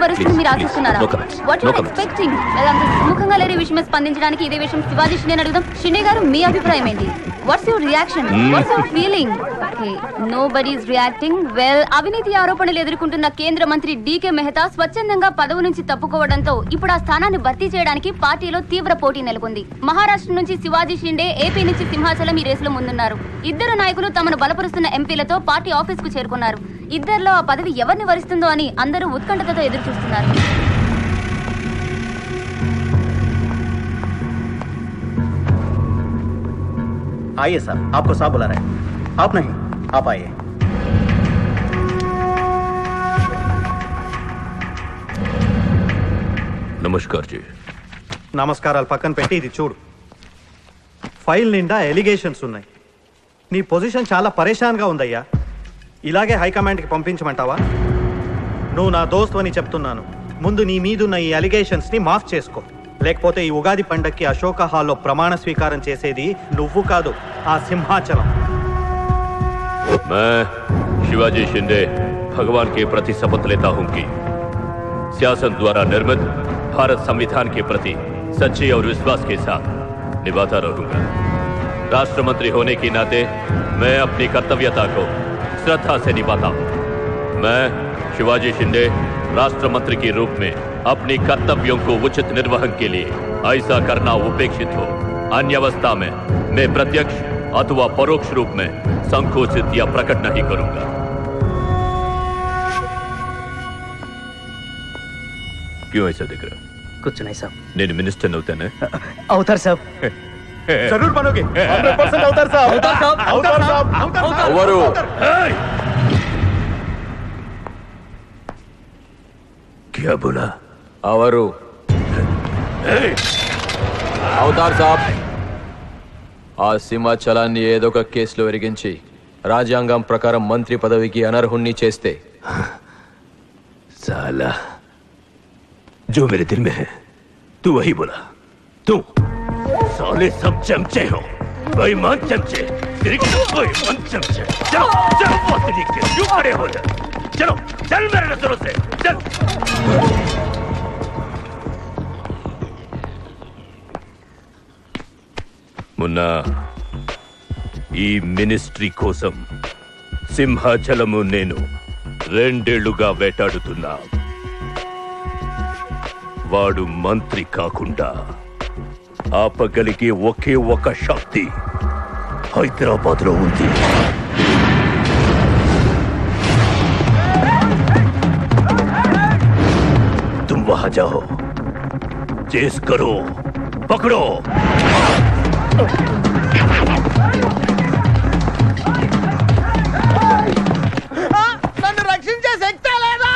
వరుసను మీరు ఆశిస్తున్నారా? What you expecting? అంత సుముఖంగా లేని విషయమే స్పందించడానికి ఇదే విషయం శివాజీ షిండే అడుగుదాం. షిండే గారు, మీ అభిప్రాయం ఏంటి? What's your reaction? What's your feeling? Okay, nobody is reacting. Well, అవినీతి ఆరోపణలు ఎదుర్కొంటున్న కేంద్ర మంత్రి డీకే మెహతా స్వచ్ఛందంగా పదవి నుంచి తప్పుకోవడంతో ఇప్పుడు ఆ స్థానాన్ని భర్తీ చేయడానికి పార్టీలో తీవ్ర పోటీ నెలకొంది. మహారాష్ట్ర నుంచి శివాజీ షిండే, ఏపీ నుంచి సింహాచలం ఈ రేసులో ముందున్నారు. ఇద్దరు నాయకులు తమను బలపరుస్తున్న ఎంపీలతో పార్టీ ఆఫీస్ కు చేరుకున్నారు. ఇద్దరిలో ఆ పదవి ఎవరిని వరిస్తుందో అని అందరూ ఉత్కంఠతతో ఎదురు చూస్తున్నారు. आइए साहब, आपको साहब बुला रहे हैं. आप नहीं, आप आइए. నమస్కార్ జీ. నమస్కారాలు పక్కన పెట్టి ఇది చూడు. ఫైల్ నిండా ఎలిగేషన్స్ ఉన్నాయి. నీ పొజిషన్ చాలా పరేషాన్గా ఉందయ్యా. ఇలాగే హైకమాండ్కి పంపించమంటావా? నువ్వు నా దోస్తు అని చెప్తున్నాను. ముందు నీ మీదున్న ఈ అలిగేషన్స్ని మాఫ్ చేసుకో. లేకపోతే ఈ ఉగాది పండక్కి అశోక హాల్లో ప్రమాణ స్వీకారం చేసేది నువ్వు కాదు, ఆ సింహాచలం. मैं शिवाजी शिंदे भगवान के प्रति शपथ लेता हूं कि शासन द्वारा निर्मित भारत संविधान के प्रति सच्चे और विश्वास के साथ निभाता रहूंगा. राष्ट्र मंत्री होने के नाते मैं अपनी कर्तव्यता को श्रद्धा से निभाता हूं. मैं शिवाजी शिंदे राष्ट्र मंत्री के रूप में अपनी कर्तव्यों को उचित निर्वहन के लिए ऐसा करना उपेक्षित हो अन्य अवस्था में मैं प्रत्यक्ष अथवा परोक्ष रूप में संकोचित या प्रकट नहीं करूंगा. क्यों ऐसा दिख रहा? कुछ नहीं साहब. నేను మినిస్టర్ అవుతానే. అవుతారు సాబ్. जरूर बनोगे. 100% అవుతారు సాబ్. అవుతారు సాబ్. ఎవరు? क्या बोला? అవరు అవతార్ సాబ్, ఆ సింహాచలాన్ని ఏదో ఒక కేసులో ఎరిగించి రాజ్యాంగం ప్రకారం మంత్రి పదవికి అనర్హుణ్ణి చేస్తే साला जो मेरे दिल में है तू वही बोला. तू साले सब चमचे हो, बेईमान चमचे, बेईमान चमचे. चलो चलो बहुत लिख के क्यों खड़े हो जाए? चलो चल मेरे नजरों से चल. मुन्ना, ఈ మినిస్ట్రీ కోసం సింహాచలము నేను 2 ఏళ్లుగా వేటాడుతున్నా. వాడు మంత్రి కాకుండా ఆపగలిగే ఒకే ఒక శక్తి హైదరాబాద్ లో ఉంది. तुम वहां जाओ, चेस करो, पकड़ो. నన్ను రక్షించే శక్తి లేదా?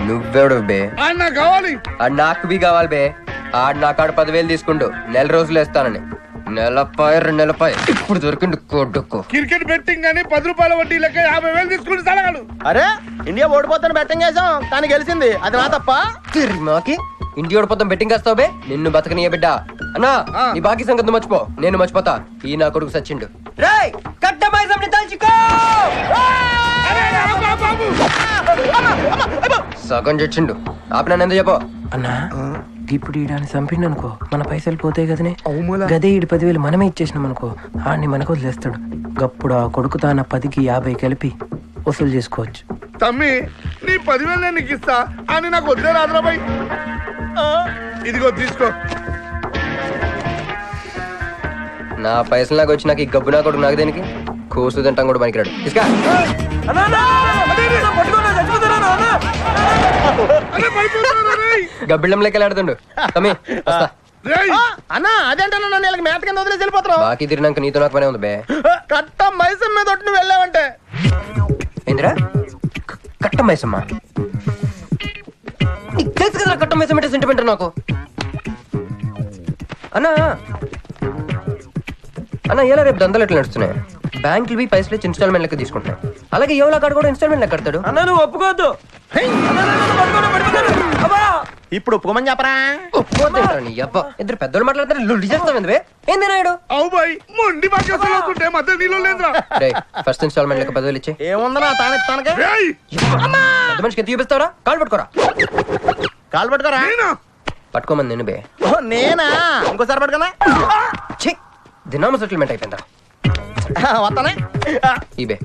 నువ్వెవడు బే? నాకు బి కావాలి బే. ఆడు నా కాడ 10,000 తీసుకుండు, 1 రోజులు వేస్తానని. 2 నెలపై ఇప్పుడు దొరికిండు కొడుకు. క్రికెట్ బెట్టింగ్ అని 10 రూపాయల వడ్డీ లెక్క 50,000 తీసుకుంటే సలగాడు. అరే, ఇండియా ఓడిపోతాను బెట్టింగ్ వేసాం, కానీ గెలిచింది. అది నా తప్ప? మాకి ఇంటి ఓడిపోతాం బెట్టింగ్ వేస్తావు బే? నిన్ను బతకనియ బిడ్డ. అన్నా, నీ బాకీ సంగతి మర్చిపో, నేను మర్చిపోతా. ఈ నా కొడుకు సచ్చిండు. రేయ్, కట్టమైజంని తలుచుకో. సగం చచ్చిండు. ఆపినా ఎంత చెప్పో అన్నా. ఇప్పుడు ఈడాన్ని చంపిండు అనుకో, మన పైసలు పోతాయి కదనే. గదే 10,000 మనమే ఇచ్చేసినాం అనుకో, ఆడిని మనకు వదిలేస్తాడు. గప్పుడు ఆ కొడుకు తాన 10కి 50 కలిపి వసూలు చేసుకోవచ్చు. తమ్మి, నీ 10,000 నేను నీకు ఇస్తా అని నాకు వద్దే రాదురాబాయ్. ఇదిగో తీసుకో. నా పైసలు నాకు వచ్చి నాకు ఈ గబ్బు నా కొడుకు నాకు దేనికి కూసు తింటాం కూడా పనికిరాడు తీసుకా గబ్బిళ్ళం లెక్క ఆడుతుండు తమ్మి వస్తా అన్నా అదేంటన్నా నన్ను వీళ్ళకి మేత కింద వదిలేసి వెళ్ళిపోతున్నావు. బాకీ తిరిగినాక నీతో నాకు పనే ఉంది బే. కట్ట మైసం మీద ఒట్టు నువ్వు వెళ్ళావంటే ఏందిరా కట్ట మైసమ్మా నీకు తెలుసు కదా కట్ట మైసం అంటే సెంటిమెంట్ నాకు. అన్నా అన్న ఎలా రేపు దందలు ఎట్లా నడుస్తున్నాయి? బ్యాంకులు పోయి పైసలు ఇచ్చి ఇన్స్టాల్మెంట్ లెక్క తీసుకుంటాయి. అలాగే ఎవలా కాడు కూడా ఇన్స్టాల్మెంట్ లెక్క కడతాడు. అన్నా నువ్వు ఒప్పుకోవద్దు. ఇప్పుడు ఒప్పుకోమని చెప్పరా? ఒప్పుకోద్దు నీ అబ్బా. ఇద్దరు పెద్దోళ్ళు మాట్లాడతారు లొల్లి చేస్తాం ఎందువే? ఏంది నాయుడు ఫస్ట్ ఇన్స్టాల్మెంట్ లెక్క 10,000 ఇచ్చే. ఏముందనా తానెత్తానక పెద్ద మనిషికి ఎంత చూపిస్తావరా? కాలు పట్టుకోరా. కాలు పట్టుకోరా. పట్టుకోమని నేను బే. నేనా? ఇంకోసారి పట్టుకున్నా ఛీ దినామ సెటిల్మెంట్ అయిపోయిందా? వస్తానే ఈ బే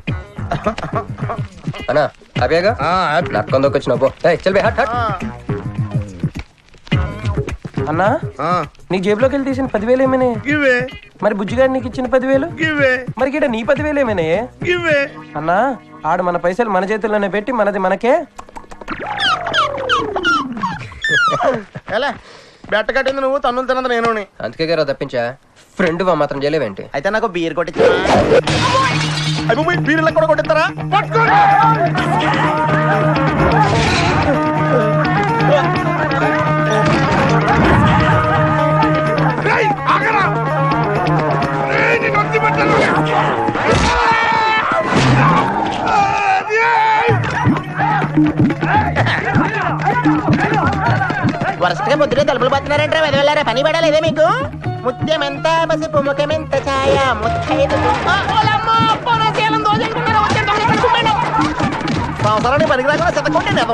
అన్నా హ్యాపీగా నక్కందొక్క వచ్చిన చల్ బే హట్ హట్. అన్నా నీ జేబులోకి వెళ్ళి తీసిన 10,000 ఏమైనా? మరి బుజ్జిగాడు నీకు ఇచ్చిన 10,000 మరి గిడ నీ 10,000 ఏమైనా? అన్నా ఆడు మన పైసలు మన చేతుల్లోనే పెట్టి మనది మనకే ఎలా బెట్ట కట్టింది నువ్వు, తన్నులు తిన్నది నేను. అందుకే గారా తప్పించా. ఫ్రెండ్ మాత్రం చేయలేవేంటి? అయితే నాకు బీర్ కొట్టించా. బీర్లకు కూడా కొట్టిస్తారా? వరుసగా పొద్దునే తలుపులు పోతున్నారంటే వెదవెళ్ళారా? పని పడాలేదే మీకు? ముత్యమెంత పసుపు ముఖమెంత ఛాయ సంవత్సరానికి పనికి రాకుండా చెత్తకుంటే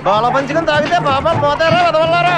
బాల పంచకం తాగితే పాపాలు పోతారా వెదవల్లారా?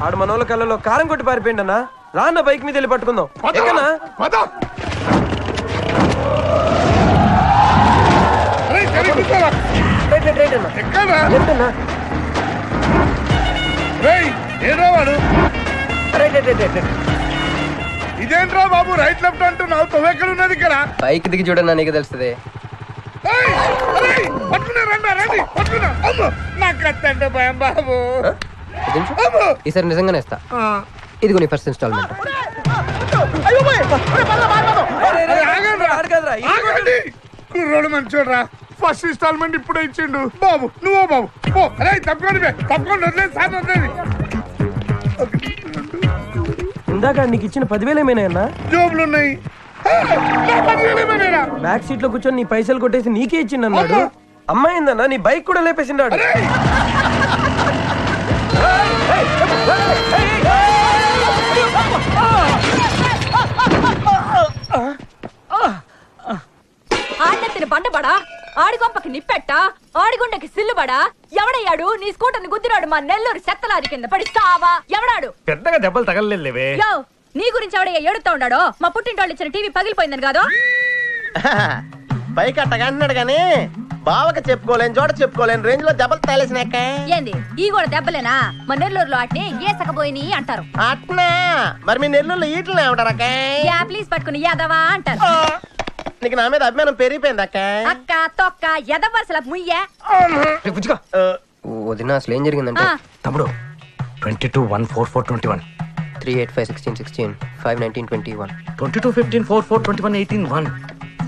ఆడు మనోళ్ళ కళ్ళలో కారం కొట్టి పారిపోయింది అన్న. రాన్న బైక్ మీద వెళ్ళి పట్టుకుందాం. ఇదేంట్రా బాబు రైట్ లెఫ్ట్ అంటున్నావు? తొవ్వెక్కడ ఉన్నది ఇక్కడ? బైక్ దిగి చూడన్నా నీకు తెలుస్తుంది. బాబు ఈసారి నిజంగానే ఇస్తా. ఇదిగో నీ ఫస్ట్ ఇన్స్టాల్మెంట్. కుర్రోడు మంచోడ్రా. ఫస్ట్ ఇన్స్టాల్మెంట్ ఇప్పుడే ఇచ్చిండు బాబు. నువ్వు బాబు అరే తప్పకుండా తప్పకుండా వదిలేదు సార్ వదిలేదు. ఇందాక నీకు ఇచ్చిన 10,000 ఏమైనా? జోబులు ఉన్నాయి. బ్యాక్ సీట్ లో కూర్చొని నీ పైసలు కొట్టేసి నీకే ఇచ్చిండు అన్నాడు. అమ్మాయిందన్నా నీ బైక్ కూడా లేపేసిండాడు. ఆడెత్తిన బండబడా, ఆడి కొంపకి నిప్పెట్ట, ఆడిగుండకి సిల్లుబడా. ఎవడయ్యాడు నీ స్కూటర్ని గుద్దిరాడు? మా నెల్లూరు చెత్తలారి కింద పడి సావా. ఎవడాడు? పెద్దగా దెబ్బలు తగలలేవే. నీ గురించి ఎవడయ్యా ఏడుతా ఉన్నాడో? మా పుట్టింటోళ్ళు ఇచ్చిన టీవీ పగిలిపోయిందని కాదు. పైకి అట్టగా అంటున్నాడు కానీ బావకి చెప్పుకోలేని చోట చెప్పుకోలేని రేంజ్ లో దెబ్బలు తేలేసినాక. ఏంది ఈ కూడా దెబ్బలేనా? మన నెల్లూరులో అట్నే ఏసకపోయినాయి అంటారు. అట్నా? మరి మీ నెల్లూరులో ఈటలు ఏమంటారక్క? ప్లీజ్ పట్టుకుని యాదవా అంటారు. నీకు నా మీద అభిమానం పెరిగిపోయింది అక్క. అక్క తొక్క ఎద వరుసల ముయ్యే. వదిన అసలు ఏం జరిగిందంటే తమ్ముడు 22-1-4-4-21 3-8-5-16-16 5-19-21 22-15-4-4-21-18-1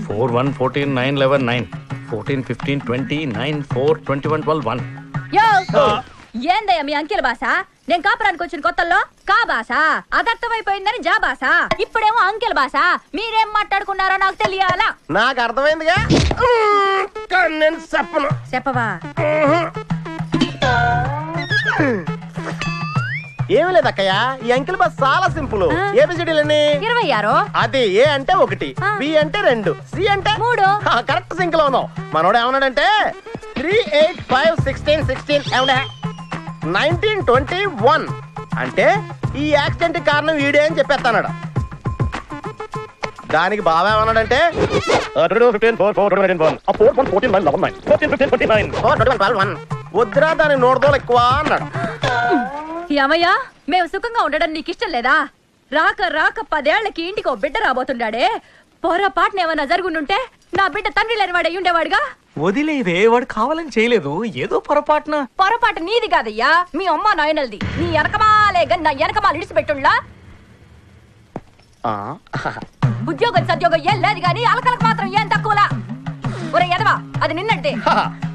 4-1-14-9-11-9 14-15-20-9-4-21-12-1 యో ఏందయ్యా మీ అంకెల భాష? నేను కాపురానికి వచ్చిన కొత్తల్లో కా భాష అదర్థమైపోయిందని జా భాష, ఇప్పుడేమో అంకెల భాష. మీరేం మాట్లాడుకున్నారో నాకు తెలియాలా? నాకు అర్థమైందిగా, కానీ నేను చెప్పను. చెప్పవా? ఏమి లేదక్కయ్య, ఈ అంకిల్ బస్ చాలా సింపుల్. ఏబిసిడీలని 26. అది ఏ అంటే 1, బి అంటే 2, సి అంటే 3. కరెక్ట్ సింక్ లో ఉన్నావు. మనోడు ఏమన్నాడంటే 3-8-5-16-16 ఏమన్నా 19-21 అంటే ఈ యాక్సిడెంట్ కారణం వీడే అని చెప్పేస్తాడు. దానికి బాబా ఏమన్నాడంటే 14-15-4-14-9-11-9 వద్దురా దాని నోడదోలు ఎక్కువ అన్నాడు. ఏమయ్యా, మేము సుఖంగా ఉండడం నీకు ఇష్టం లేదా? రాక రాక 10 ఏళ్లకి ఇంటికి ఓ బిడ్డ రాబోతున్నాడే. పొరపాటున ఏమన్నా జరుగుండుంటే నా బిడ్డ తండ్రి లేని వాడు అయ్యి ఉండేవాడుగా. వదిలేవే, వాడు కావాలని చేయలేదు, ఏదో పొరపాటున. పొరపాటు నీది కాదయ్యా, మీ అమ్మ నాయనల్ది. నీ వెనకమాలే గన్ నా వెనకమాల ఇడిచిపెట్టుండ్లా. ఉద్యోగం సద్యోగం ఏం లేదు గాని అలకలకు మాత్రం ఏం తక్కువలా. ఒరే ఎదవా, అది నిన్నంటే.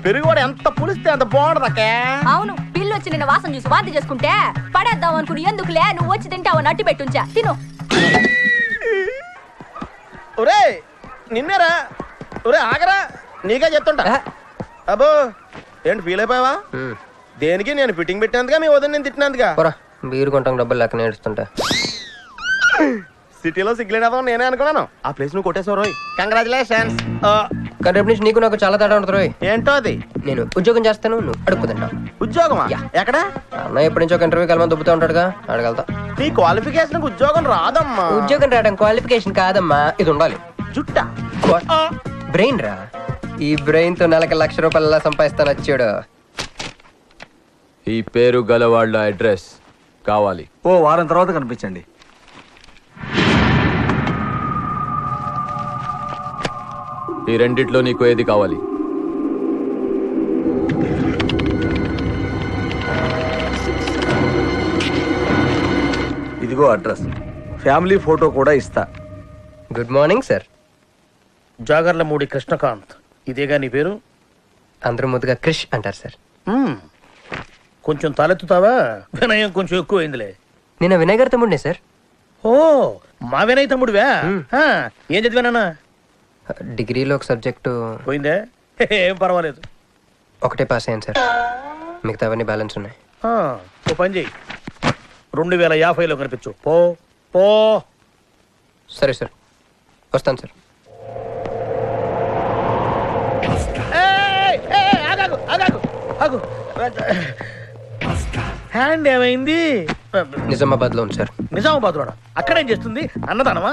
పెరుగువాడు ఎంత పులిస్తే అంత బాగుండదక్కే. అవును, పిల్లు వచ్చి నిన్న వాసన చూసి వాంతి చేసుకుంటే పడేద్దాం అనుకుని ఎందుకులే నువ్వు వచ్చి తింటావు నట్టి పెట్టుంచా. తిను. ఒరే నిన్నేరా, ఒరే ఆగరా, నీకే చెప్తుంటా. అబ్బో ఏంటి ఫీల్ అయిపోయావా? దేనికి? నేను ఫిట్టింగ్ పెట్టేందుగా మీ వదిన నేను తిట్టినందుగా. బీరు కొంటాం డబ్బులు లేక నేడుస్తుంటా. సిటీలో సిగ్గులేదా నేనే అనుకున్నాను. ఆ ప్లేస్ నువ్వు కొట్టేసావు రోయ్, కంగ్రాచులేషన్స్. కానీ రేపు నుంచి నీకు నాకు చాలా తేడా ఉంటుంది రోయ్. ఏంటో అది? నేను ఉద్యోగం చేస్తాను, నువ్వు అడుక్కుతుంటావు. ఉద్యోగమా? ఎక్కడ? అన్న ఎప్పటి నుంచో ఒక ఇంటర్వ్యూ కలమని దుబ్బుతూ ఉంటాడుగా, అడగలుగుతా. నీ క్వాలిఫికేషన్ ఉద్యోగం రాదమ్మా. ఉద్యోగం రావడం క్వాలిఫికేషన్ కాదమ్మా, ఇది ఉండాలి. జుట్టా? బ్రెయిన్ రా. ఈ బ్రెయిన్ తో నెలకి ₹1,00,000 సంపాదిస్తాను వచ్చాడు. ఈ పేరు గల వాళ్ళ అడ్రస్ కావాలి. ఓ వారం తర్వాత కనిపించండి. ఈ రెండిట్లో నీకు ఏది కావాలి? ఇదిగో అడ్రస్, ఫ్యామిలీ ఫోటో కూడా ఇస్తా. Good morning sir. Jagarlamudi Krishnakanth, ఇదేగా నీ పేరు? అందరూ ముద్దుగా క్రిష్ అంటారు సార్. కొంచెం తలెత్తుతావా? వినయం కొంచెం ఎక్కువైందిలే. నేను వినయ్ గారి తమ్ముడినే సార్. ఓ మా వినయ్ తమ్ముడివా? ఏం చదివానా? డిగ్రీలో ఒక సబ్జెక్టు పోయిందే, ఏం పర్వాలేదు. ఒకటే పాస్ అయ్యాను సార్, మిగతావన్నీ బ్యాలెన్స్ ఉన్నాయి. ఓ పని చెయ్యి, 2050లో కనిపించు. పో పో. సరే సార్, వస్తాను సార్. హ్యాండ్ ఏమైంది? నిజామాబాద్ లో ఉంది సార్. నిజామాబాద్ లో? అక్కడేం చేస్తుంది? అన్నదానమా?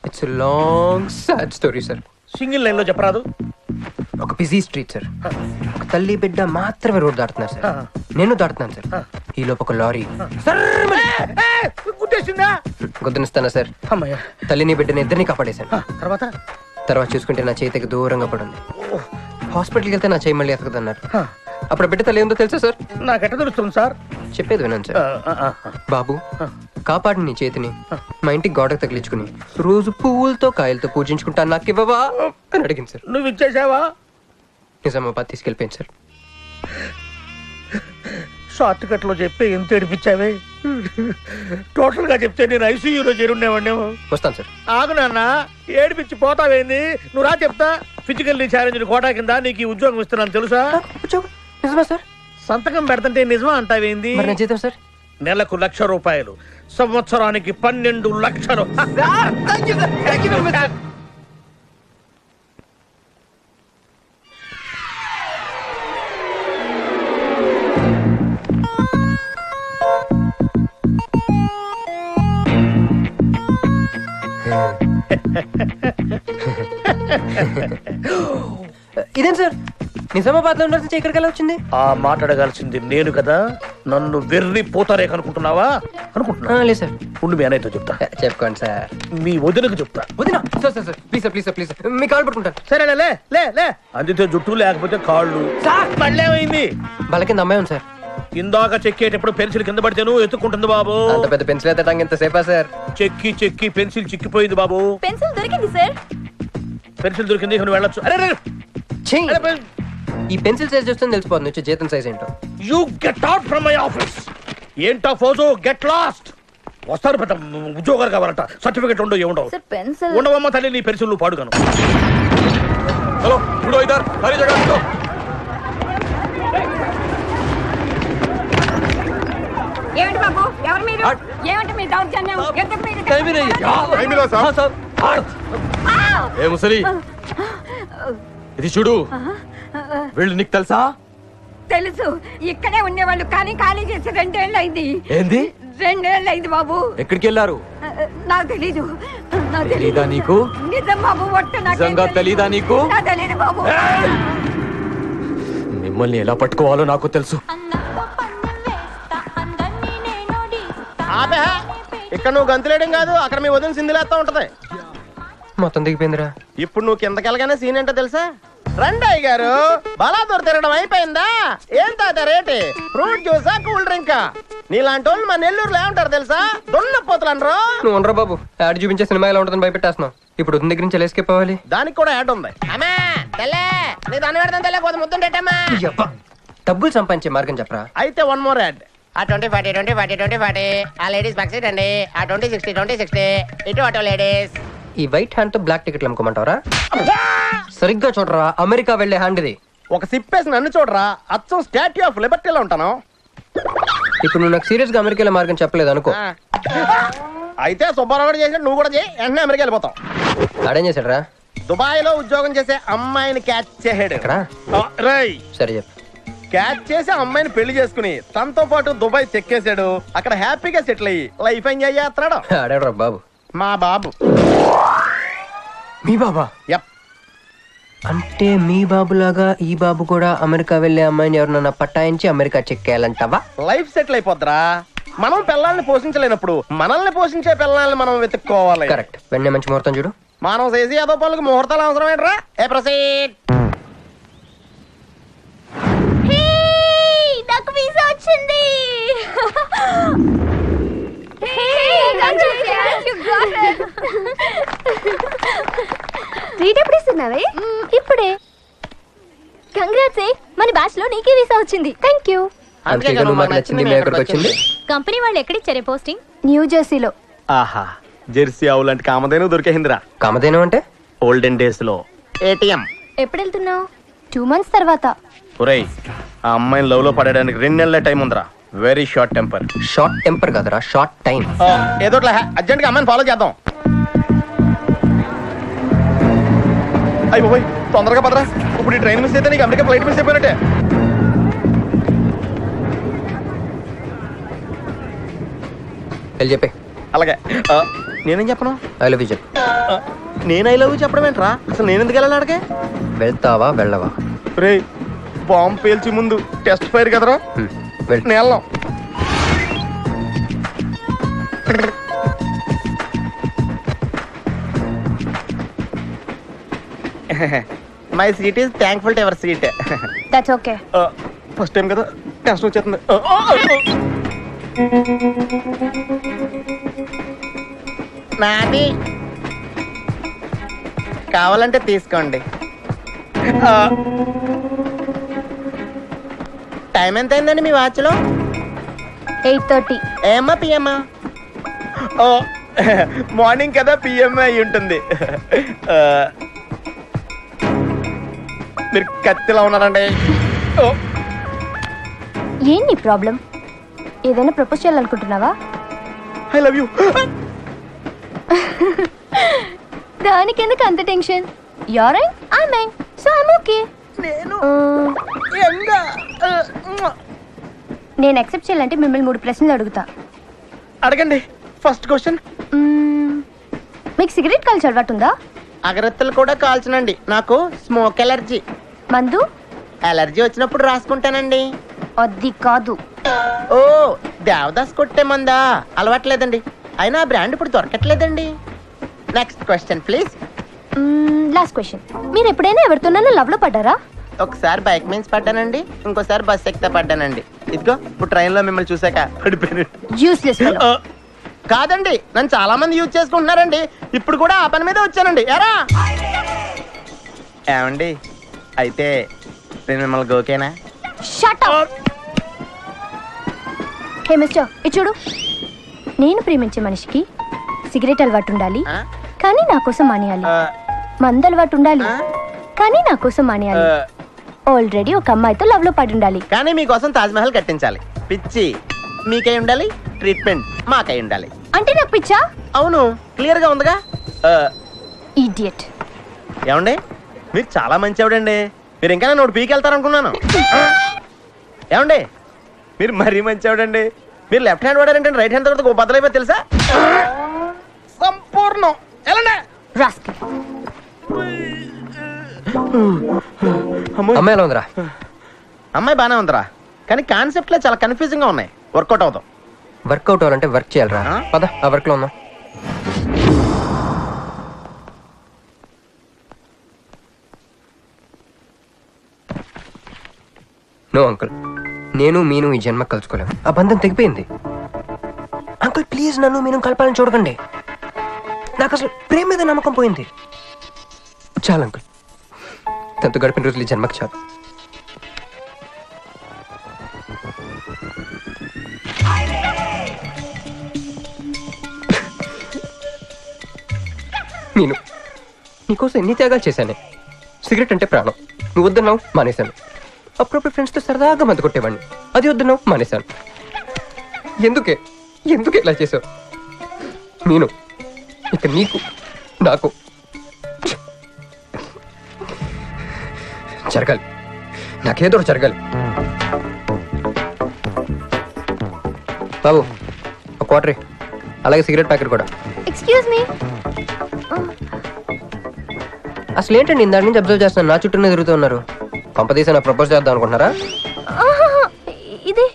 It's long sad story sir. Single line లో చెప్పరాదు? ఒక బిజీ స్ట్రీట్ సార్, ఒక తల్లి బిడ్డ మాత్రమే రోడ్ దాటుతున్నారు సార్. నేను దాటుతున్నాను సార్. ఈ లోపు ఒక లారీ గుర్తేసిందా? గుర్తునిస్తానా సార్? తల్లిని బిడ్డని ఇద్దరిని కాపాడేశాను. తర్వాత చూసుకుంటే నా చేతికి దూరంగా పడింది. హాస్పిటల్కి వెళ్తే నా చేయి మళ్ళీ ఎతకదన్నారు. అప్పుడు బిడ్డ తల్లి ఏందో తెలుసా సార్? నాకెట్ట తెలుస్తుంది సార్? చెప్పేది వినండి సార్. బాబు కాపాడి నీ చేతిని మా ఇంటికి గోడకు తగిలించుకుని రోజు పువ్వులతో కాయలతో పూజించుకుంటాను, నాకు ఇవ్వవా అని అడిగింది సార్. నువ్వు ఇచ్చేసావా? నిజామాబాద్ తీసుకెళ్ళిపోయింది సార్. షార్ట్ కట్ లో చెప్తే ఎంత ఏడిపించావే. టోటల్ గా చెప్తే నేను ఐసీయూలో చేరుండేవాడినేమో. వస్తాను సార్. ఆగు నాన్న, ఏడిపించి పోతావేంది? నువ్వు రా చెప్తా. ఫిజికల్లీ ఛాలెంజ్ కోటా కింద నీకు ఈ ఉద్యోగం ఇస్తున్నాను తెలుసా? నిజమా సార్? సంతకం పెడతంటే నిజమా అంటావేంది? మరి నా జీతం సార్? నెలకు ₹1,00,000, సంవత్సరానికి 12 లక్షలు. ఇదేం సార్ నిజామాబాద్ లో ఉండాల్సి ఇక్కడికి ఎలా వచ్చింది? ఆ మాట్లాడగాల్సింది నేను కదా, నన్ను వెర్రి పోతారేక అనుకుంటున్నావా? అనుకుంటున్నా లేదు సార్. ఉండు మీ అన్నయ్యతో చెప్తా. చెప్పుకోండి సార్. మీ వదినకు చెప్తా. వదినా? Sir sir sir please sir, please sir, please sir, me call పట్టుకుంటాను. సరే లే లే లే, అందితే జుట్టు లేకపోతే కాళ్ళు. సార్ మళ్ళీ ఏమైంది? బల కింద అమ్మాయి ఉంది సార్. ఇందాక చెక్కేటప్పుడు పెన్సిల్ కింద పడితేను ఎత్తుకుంటుంది బాబు. అంత పెద్ద పెన్సిల్ ఎత్తడానికి ఎంత సేపా సార్? చెక్కి చెక్కి పెన్సిల్ చిక్కిపోయింది బాబు. పెన్సిల్ దొరికింది సార్. పెన్సిల్ దొరికింది, ఇక నువ్వు వెళ్ళొచ్చు. అరే ఛీ! ఈ పెన్సిల్ సైజ్ చూస్తే తెలిసిపోతుంది వచ్చి జీతం సైజ్ ఏంటో. You get out from my office. ఏంటా ఫోజు, గెట్ లాస్ట్. వస్తారు పెద్ద ఉద్యోగాలు కావాలంట, సర్టిఫికెట్ ఉండవు ఏముండవు. సార్ పెన్సిల్ ఉండవమ్మ తల్లి, నీ పెన్సిల్ నువ్వు పాడుగాను. హలో ఇప్పుడు ఇద్దరు హరి జగన్ ఏమిటి బాబు, ఎవరు మీరు? ఏమిటి మీ దౌర్జన్యం? ఎందుకు మీరు ఏ ముసలి ఇది చూడు, వీళ్ళు నీకు తెలుసా? తెలుసు, ఇక్కడే ఉండేవాళ్ళు కానీ ఖాళీ చేసి 2 ఏళ్ళు అయింది. ఏంది? 2 ఏళ్ళు అయింది బాబు. ఎక్కడికి వెళ్ళారు? నాకు తెలీదు. తెలీదా నీకు? నిజం బాబు, ఒట్టు నిజంగా తెలీదా నీకు? నాకు తెలీదు బాబు. మిమ్మల్ని ఎలా పట్టుకోవాలో నాకు తెలుసు. ఆపే, ఇక్కడ నువ్వు గంతులేయడం కాదు, అక్కడ మీ వదిన సింధిలేస్తా ఉంటది. మొత్తం దిగిపోయిందిరా. ఇప్పుడు నువ్వు కిందకెళ్ళగానే సీన్ ఏంటో తెలుసా? రండయ్య గారు, బలాదూర్ తిరగడం అయిపోయిందా? ఏం తాత రేటి? Fruit జ్యూసా, cool డ్రింకా? నీలాంటి వాళ్ళు మన నెల్లూరులో ఏమంటారు తెలుసా? దున్నపోతులు అనరు. నువ్వు ఉండరా బాబు, యాడ్ చూపించే సినిమా ఎలా ఉంటుందని భయపెట్టేస్తున్నావు. ఇప్పుడు వదిన దగ్గర నుంచి ఎలా ఎస్కేప్ అవ్వాలి? దానికి కూడా యాడ్ ఉంది. డబ్బులు సంపాదించే మార్గం చెప్పరా. అయితే 1 more యాడ్. ఆ 20 40 20 40 20 40 ఆ లేడీస్ బ్యాక్ సైడ్ అండి. ఆ 20 60 20 60 ఇటు అటు లేడీస్. ఈ వైట్ హ్యాండ్ తో బ్లాక్ టికెట్లు అమ్ముకోమంటావరా? సరిగ్గా చూడరా, అమెరికా వెళ్లే హ్యాండ్ ఇది. ఒక సిప్పేసి నన్ను చూడరా, అచ్చం స్టాట్యూ ఆఫ్ లిబర్టీలో ఉంటాను. ఇప్పుడు నువ్వు నాకు సీరియస్ గా అమెరికా మార్గం చెప్పలేదు అనుకో. అయితే సుబ్బారావు చేసినట్టు నువ్వు కూడా చేయి, వెంటనే అమెరికా వెళ్ళిపోతావు. ఆడేం చేశాడు రా? దుబాయ్ లో ఉద్యోగం చేసే అమ్మాయిని క్యాచ్ చేసాడు. ఎక్కడా? సరే చెప్పు. క్యాచ్ చేసి అమ్మాయిని పెళ్లి చేసుకుని తనతో పాటు దుబాయ్ చెక్కేశాడు. అక్కడ హ్యాపీగా సెటిల్ అయ్యి లైఫ్ ఎంజాయ్ చేస్తున్నాడు. ఆడాడు బాబు. మా బాబు. మీ బాబా? యప్. అంటే మీ బాబులాగా ఈ బాబు కూడా అమెరికా వెళ్లే అమ్మాయిని ఎవరినన్నా పట్టాయించి అమెరికా చెక్కేయాలంటావా? లైఫ్ సెటిల్ అయిపోద్దిరా. మనం పిల్లల్ని పోషించలేనప్పుడు మనల్ని పోషించే పిల్లల్ని మనం వెతుక్కోవాలి. కరెక్ట్. వెంటనే మంచి ముహూర్తం చూడు. మనం చేసి ఏదో పనులకు ముహూర్తాలు అవసరం ఏంట్రా? ఏ ప్రొసీడ్. నాకు వీసా వచ్చింది. ట్రీట్ ఎప్పుడు ఇస్తున్నావే? ఇప్పుడే. కంగ్రాట్స్, మన బ్యాచ్ లో నీకే వీసా వచ్చింది. Thank you. కంపెనీ వాళ్ళు ఎక్కడిచ్చారే పోస్టింగ్? న్యూ జెర్సీలో. ఆహా, జెర్సీ ఆవు లాంటి కామధేను దొరికేహిందిరా. కామధేను అంటే? ఓల్డెన్ డేస్ లో ఏటీఎం. ఎప్పుడు వెళ్తున్నావు? 2 months తర్వాత. ఒరేయ్, ఆ అమ్మాయిని లవ్ లో పడడానికి 2 నెలల టైం ఉందిరా. Very short temper. Short temper కదరా, షార్ట్ టైం. ఏదో అర్జెంట్ గా అమ్మాయిని ఫాలో చేద్దాం. అయిపోయి తొందరగా పదరా. ఇప్పుడు ఈ ట్రైన్ మిస్ అయితే నీకు అమెరికా ఫ్లైట్ మిస్ అయిపోయినట్టే. వెళ్ళి చెప్పే. అలాగే. నేనేం చెప్పను? ఐ లవ్ యూ చెప్పు. నేను ఐ లవ్ యూ చెప్పడం ఏంట్రా? అసలు నేను ఎందుకు వెళ్ళాలి అడిగే? వెళ్తావా వెళ్ళవా? రే, బాంబు పేల్చి ముందు టెస్ట్ ఫైర్ కదరా. నేను వెళ్ళాం. My seat is thankful to ever seat. That's okay. First time కదా, టెన్షన్ వచ్చేస్తుంది. నాది కావాలంటే తీసుకోండి. టైం ఎంత అయిందండి మీ వాచ్లో? 8:30. ఏమ్మా పిఎమ్మా? మార్నింగ్ కదా, పిఎం అయి ఉంటుంది. మీరు కత్తిలా ఉన్నారండి. ఏంటి ప్రాబ్లం? ఏదైనా ప్రపోజ్ చేయాలనుకుంటున్నావా? I love you. దానికి ఎందుకు అంత tension? You're right, I mean, so I am okay. నేను యాక్సెప్ట్ చేయాలంటే మిమ్మల్ని 3 ప్రశ్నలు అడుగుతా. అడగండి. ఫస్ట్ క్వశ్చన్, మీకు సిగరెట్ కాల్చి అలవాటు ఉందా? అగరత్తులు కూడా కాల్చనండి, నాకు స్మోక్ ఎలర్జీ. మందు? అలర్జీ వచ్చినప్పుడు రాసుకుంటానండి. అది కాదు. ఓ దేవదాస్ కొట్టే మందా అలవాట్లేదండి. అయినా ఆ బ్రాండ్ ఇప్పుడు దొరకట్లేదండి. Next question please. Last question. మీరు ఎప్పుడైనా ఎవరితోనైనా లవ్ లో పడ్డారా? ఒకసారి బైక్ మీన్స్ పడ్డానండి, ఇంకోసారి బస్ ఎక్కితే పడ్డానండి. ఇదిగో ఇప్పుడు ట్రైన్ లో మిమ్మల్ని చూసాక పడిపోయాను. Useless fellow. కాదండి, నన్ను చాలా మంది యూజ్ చేసుకుంటున్నారండి. ఇప్పుడు కూడా ఆ పని మీద వచ్చానండి. ఎరా ఏమండి, అయితే నేను మిమ్మల్ని గోకేనా? Shut up. హే మిస్టర్, ఇది చూడు. నేను ప్రేమించే మనిషికి సిగరెట్ అలవాటు ఉండాలి, కానీ నా కోసం మానేయాలి. మందు అలవాటు ఉండాలి, కానీ నా కోసం మానేయాలి. ఆల్రెడీ ఒక అమ్మాయితో లవ్ లో పడి ఉండాలి, కానీ మీకోసం తాజ్ మహల్ కట్టించాలి. పిచ్చి మీకై ఉండాలి, ట్రీట్మెంట్ మాకై ఉండాలి. అంటే నాకు పిచ్చా? అవును, క్లియర్ గా ఉందిగా. ఇడియట్. ఏమండి, మీరు చాలా మంచి ఆవిడండి. మీరు ఇంకా నన్ను పీకెళ్తారనుకున్నాను. ఏమండి, మీరు మరీ మంచి ఆవిడండి. మీరు లెఫ్ట్ హ్యాండ్ వాడారంటే రైట్ హ్యాండ్ తర్వాత బద్దలైపోయి తెలుసా? సంపూర్ణం. అమ్మాయి ఎలా ఉందిరా? అమ్మాయి బానే ఉందిరా, కానీ కాన్సెప్ట్ లో చాలా కన్ఫ్యూజింగ్ గా ఉన్నాయి. వర్కౌట్ అవుతాం. వర్కౌట్ అవ్వాలంటే వర్క్ చేయాలరా. పద ఆ వర్క్ లో ఉందాం. నో అంకుల్, నేను మీను ఈ జన్మ కలుసుకోలేము. ఆ బంధం తెగిపోయింది. అంకుల్ ప్లీజ్ నన్ను మీను కలపాలని చూడకండి. నాకు అసలు ప్రేమ మీద నమ్మకం పోయింది. చాలు అంకుల్, తనతో గడిపిన రోజులు ఈ జన్మకు చాలు. నేను నీకోసం ఎన్ని త్యాగాలు చేశానే. సిగరెట్ అంటే ప్రాణం, నువ్వు వద్దన్నావు మానేశాను. అప్పుడప్పుడు ఫ్రెండ్స్తో సరదాగా మందు కొట్టేవాడిని, అది వద్దన్నావు మానేశాను. ఎందుకే ఇలా చేసావు? నేను ఇక నీకు నాకు జరగాలి, నాకేదో జరగాలి. బాబు ఒక క్వార్టర్, అలాగే సిగరెట్ ప్యాకెట్ కూడా. Excuse me. అసలు ఏంటండి ఇందాక నుంచి అబ్జర్వ్ చేస్తున్నాను, నా చుట్టూనే తిరుగుతూ ఉన్నారు. కంపదీసా నా ప్రపోజ్ చేద్దాం అనుకుంటున్నారా? ఇది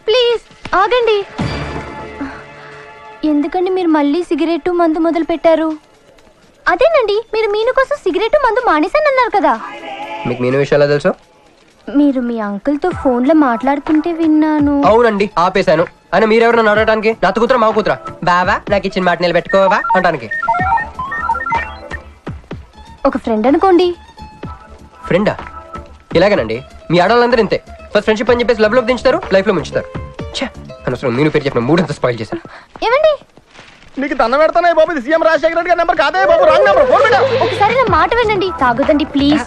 ప్లీజ్ ఆగండి. ఎందుకండి మీరు మళ్ళీ సిగరెట్ మందు మొదలు పెట్టారు? అదేనండి, మీరు మీను కోసం సిగరెట్ మందు మానేశానన్నారు కదా. మీకు మీను విషయాలు తెలుసు? మీరు మీ అంకుల్ తో ఫోన్ లో మాట్లాడుతుంటే విన్నాను. అవునండి, ఆపేశాను. ఆయన మీరెవరన్నా అడగటానికి? నా కూతురా మా కూతురా? బావా నాకు ఇచ్చిన మాట నిలబెట్టుకోవా అంటానికి. ఒక ఫ్రెండ్ అనుకోండి. ఫ్రెండా? ఇలాగేనండి, మీ ఆడవాళ్ళందరూ ఇంతే. ఫస్ట్ ఫ్రెండ్షిప్ అని చెప్పేసి లవ్ లో దించుతారు, లైఫ్ లో ముంచుతారు. అనవసరం మీను పేరు చెప్పిన మూడంతా స్పాయిల్ చేశారు. ఏమండి, నీకు దండం పెడతానే బాబు, ఇది సీఎం రాజశేఖర రెడ్డి గారి నెంబర్ కాదే బాబు, రాంగ్ నెంబర్. ఫోన్ పెట్టు. ఒకసారి నా మాట వినండి. తాగొద్దండి ప్లీజ్.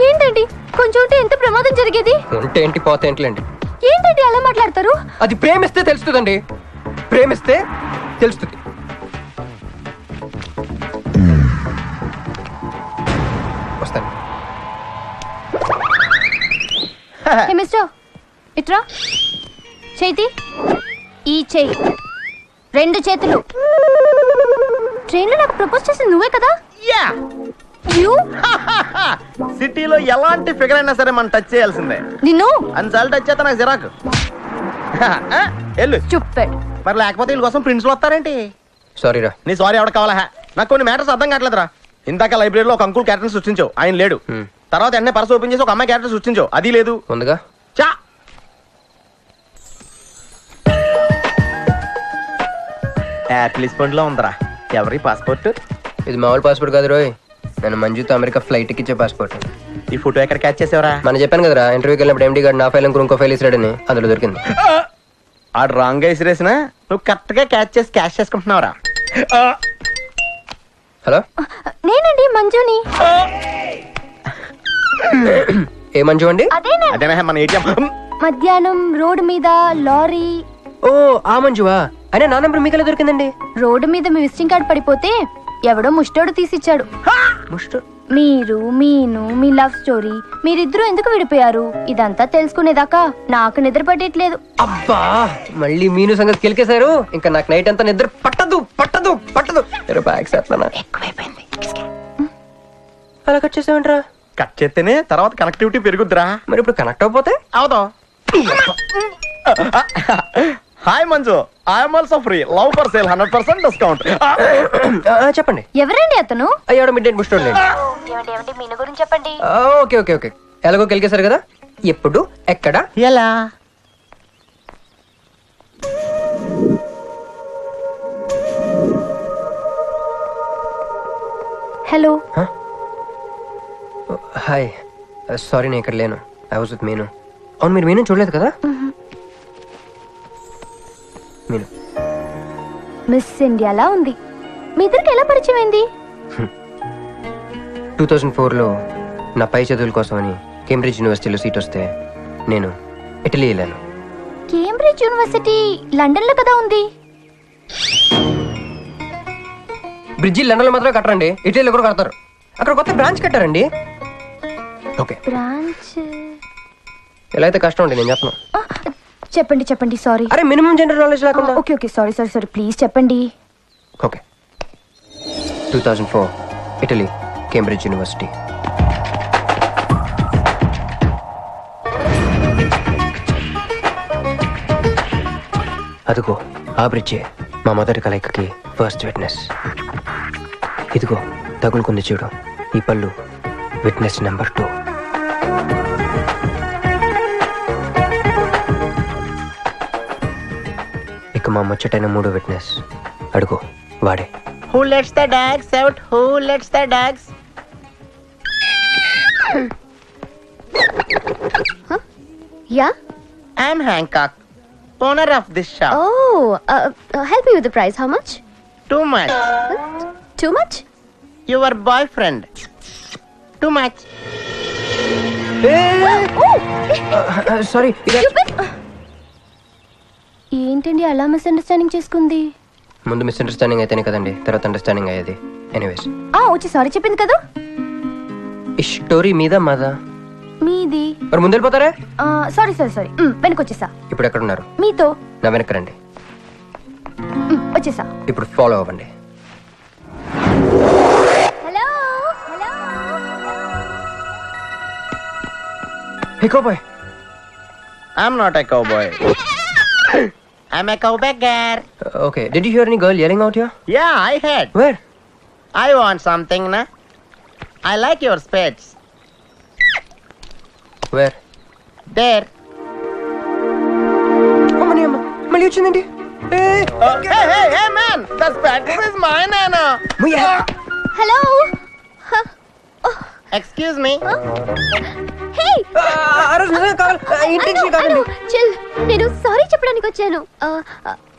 ఏంటండి, కొంచెం ఉంటే ఎంత ప్రమాదం జరిగేది. ఉంటే ఏంటి, పోతే ఏంటిలేండి. ఏంటండి అలా మాట్లాడతారు? అది ప్రేమిస్తే తెలుస్తుందండి, ప్రేమిస్తే తెలుస్తుంది. వస్తాను. మిస్టర్ ఇట్రా. చేతి ఈ చేయి, రెండు చేతులు. ట్రైన్లో నాకు ప్రపోజ్ చేసింది నువ్వే కదా? యా. సిటీలో ఎలాంటి ఫిగర్ అయినా సరే మనం టచ్ చేయాల్సిందే. నిన్ను అన్నిసార్లు టచ్ చేస్తా నాకు జిరాకు. ఎల్లు చూపాడు. మరి లేకపోతే వీళ్ళ కోసం ప్రిన్స్లు వస్తారేంటి? సారీరా. నీ సారీ ఎవడ కావాలా? నాకు కొన్ని మ్యాటర్స్ అర్థం కావట్లేదురా. ఇందాక లైబ్రరీలో ఒక అంకుల్ క్యారెక్టర్ సృష్టించావు, ఆయన లేడు. తర్వాత ఎన్నే పర్స్ ఓపెన్ చేసి ఒక అమ్మాయి క్యారెక్టర్ సృష్టించావు, అది లేదు. ఉందిగా. చా యాపిల్ స్పండ్ లో ఉందరా. ఎవరి పాస్పోర్ట్? ఇది మామూలు పాస్పోర్ట్ కాదు రోయ్, నేను మంజుతో అమెరికా ఫ్లైట్ ఇచ్చే పాస్పోర్ట్. ఈ ఫోటో ఎక్కడ క్యాచ్ చేసావరా? మనం చెప్పాను కదరా, ఇంటర్వ్యూకి వెళ్ళినప్పుడు ఎండి గారు నా ఫైల్ ఇంకో ఫైల్ ఇస్తాడని, అందులో దొరికింది. ఆడు రాంగ్ గా ఇసిరేసిన నువ్వు కరెక్ట్ గా క్యాచ్ చేసి క్యాష్ చేసుకుంటున్నావురా. హలో, నేనండి మంజుని. ఏ మంజు అండి? అదేనా మన ఏటీఎం. మధ్యాహ్నం రోడ్డు మీద లారీ. ఓ ఆ మంజువా? అయినా నా నంబర్ మీకెలా దొరికిందండి? రోడ్డు మీద మీ విజిటింగ్ కార్డ్ పడిపోతే ఎవడో ముష్టోడు తీసిచ్చాడు. ముష్ట మీరు మీను మీ లవ్ స్టోరీ మీరిద్దరూ ఎందుకు విడిపోయారు ఇదంతా తెలుసుకునేదాకా నాకు నిద్ర పట్టట్లేదు. అబ్బా మళ్ళీ మీను సంగతి కెలికేశారు. ఇంకా నాకు నైట్ అంతా నిద్ర పట్టదు పట్టదు పట్టదు. బ్యాగ్స్ ఎక్కువైపోయింది. అలా కట్ చేసామంటారా? కట్ చేస్తేనే తర్వాత కనెక్టివిటీ పెరుగుద్దిరా. మరి ఇప్పుడు కనెక్ట్ అయిపోతే అవుతాం. Hi Manju, I'm also free. Love for sale 100% discount. చెప్పండి. ఎవరండి అతను? అయ్యాడు మిడ్ నైట్ బుక్ మీను గురించి చెప్పండి. ఓకే ఓకే ఓకే ఎలాగో కెలికేశారు కదా. ఎప్పుడు ఎక్కడ ఎలా? హలో. హాయ్ సారీ నేను ఇక్కడ లేను. ఐ వాజ్ విత్ మీను. అవును మీరు మీను చూడలేదు కదా? మీను మిస్ ఇండియాలా ఉంది. మీ ఇద్దరికి ఎలా పరిచయం అయింది? 2004లో నా పై చదువుల కోసమని కేంబ్రిడ్జ్ యూనివర్సిటీలో సీట్ వస్తే నేను ఇటలీ వెళ్ళాను. కేంబ్రిడ్జ్ యూనివర్సిటీ లండన్ లో కదా ఉంది. బ్రిడ్జి లండన్ లో మాత్రమే కట్టరండి, ఇటలీలో కూడా కడతారు. అక్కడ కొత్త బ్రాంచ్ కట్టారండి. ఓకే బ్రాంచ్ ఎలా అయితే కష్టం అండి నేను చెప్పను. చెప్పండి చెప్పండి. సారీ. అరే మినిమం జనరల్ నాలెడ్జ్ లేకుండా. Okay okay sorry sorry sorry please చెప్పండి. Okay 2004 Italy Cambridge university. అదిగో ఆ బ్రిడ్జే మా మొదటి కలయికకి ఫస్ట్ విట్నెస్. ఇదిగో తగులుకుంది చూడు ఈ పళ్ళు, విట్నెస్ నెంబర్ 2. ఇక మా ముచ్చటైన 3వ విట్నెస్ అడుగు వాడే. Who lets the dogs out? Who lets the dogs? Yeah. I'm Hancock, owner of this shop. Help me with the price. How much? Too much. Too much? Your boyfriend. Too much. Sorry. ఏంటండి అలా misunderstanding చేసుకుంది? ముందు misunderstanding అయితేనే కదండి తర్వాత understanding అయ్యేది. Anyways వచ్చి sorry చెప్పింది కదా. ఈ స్టోరీ మీద మాదా? మీది. మరి ముందు వెళ్ళిపోతారే? సారీ సారీ సారీ వెనకొచ్చేసా. ఇప్పుడు ఎక్కడున్నారు? మీతో. నా వెనక్కి రండి. వచ్చేసా. ఇప్పుడు ఫాలో అవ్వండి. Hello hello. Hey cowboy. I'm not a cowboy. I'm a cowbagger. Okay, did you hear any girl yelling out here? Yeah, I heard. Where? I want something, na? I like your spades. Where? There. అమ్మని అమ్మ మళ్ళీ వచ్చిందండి. Hey man, the spades is mine, Anna. Hello. Excuse me. Hey chill. నేను sorry చెప్పడానికి వచ్చాను.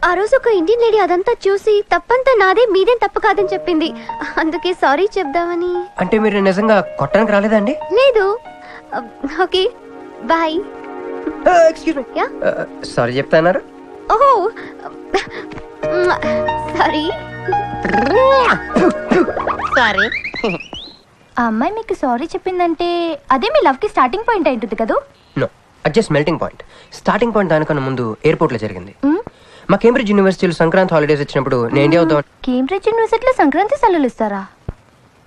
ఆ రోజు ఒక ఇండియన్ లేడీ అదంతా చూసి తప్పంతా నాదే మీదేం తప్పు కాదని చెప్పింది. అందుకే సారీ చెప్దామని. అంటే మీరు నిజంగా కొట్టడానికి రాలేదా అండి? లేదు. Okay bye. Excuse me. Yeah sorry చెప్తాన్నారు. ఓహో సారీ. Sorry. ఆ అమ్మాయి మీకు సారీ చెప్పిందంటే అదే మీ లవ్ కి స్టార్టింగ్ పాయింట్ అయింటుంది కదా? నో, అది just melting point. Starting point దానికన్నా ముందు ఎయిర్పోర్ట్ లో జరిగింది. మా కేంబ్రిడ్జ్ యూనివర్సిటీలో సంక్రాంతి హాలిడేస్ వచ్చినప్పుడు నేను ఇండియా వద్దాం. కేంబ్రిడ్జ్ యూనివర్సిటీలో సంక్రాంతి సెలవులు ఇస్తారా?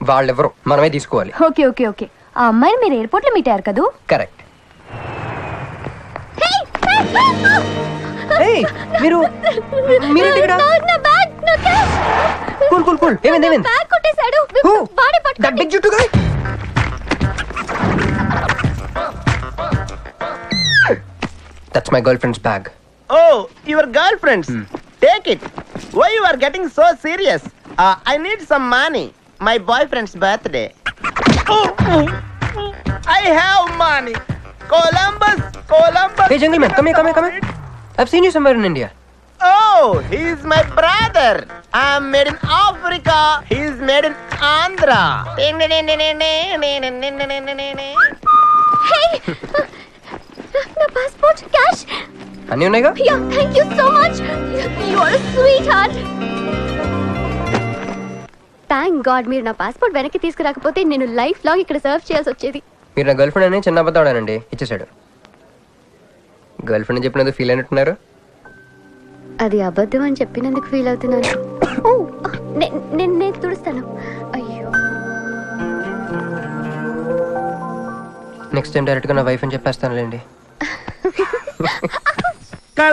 వాళ్ళెవరో మనమే తీసుకోవాలి. Okay okay okay. ఆ అమ్మాయిని మీరు ఎయిర్పోర్ట్ లో మీట్ అయ్యారు కదా? కరెక్ట్. మీరు కూల్ కూల్ కూల్. ఏమైంది ఏమైంది? బ్యాగ్ కొట్టేశాడు. వాడే పట్టుకోండి. బిగ్ జుట్టు guy. That's my girlfriend's bag. Oh, your girlfriend's. Take it. Why you are getting so serious? I need some money. My boyfriend's birthday. I have money. Columbus. Hey gentleman, come here. I've seen you somewhere in India. Oh, he's my brother. I'm made in Africa. He's made in Andhra. Hey! నా passport cash అన్నీ ఉన్నాయిగా? Yeah thank you so much. You are a sweetheart. Thank god మీరు నా passport వెనక్కి తీసుకురాకపోతే నేను life long ఇక్కడ serve చేయాల్సి వచ్చేది. మీరు నా గర్ల్ ఫ్రెండ్ అని చిన్న అబద్ధం ఆడానండి, ఇచ్చేసాడు. గర్ల్ ఫ్రెండ్ చెప్పినందుకు ఫీల్ అయినట్టున్నారు. అది అబద్ధం అని చెప్పినందుకు ఫీల్ అవుతున్నాను. ఓ, నేను తుడుస్తాను. అయ్యో, నెక్స్ట్ టైం డైరెక్ట్గా నా వైఫ్ అని చెప్పేస్తానులేండి.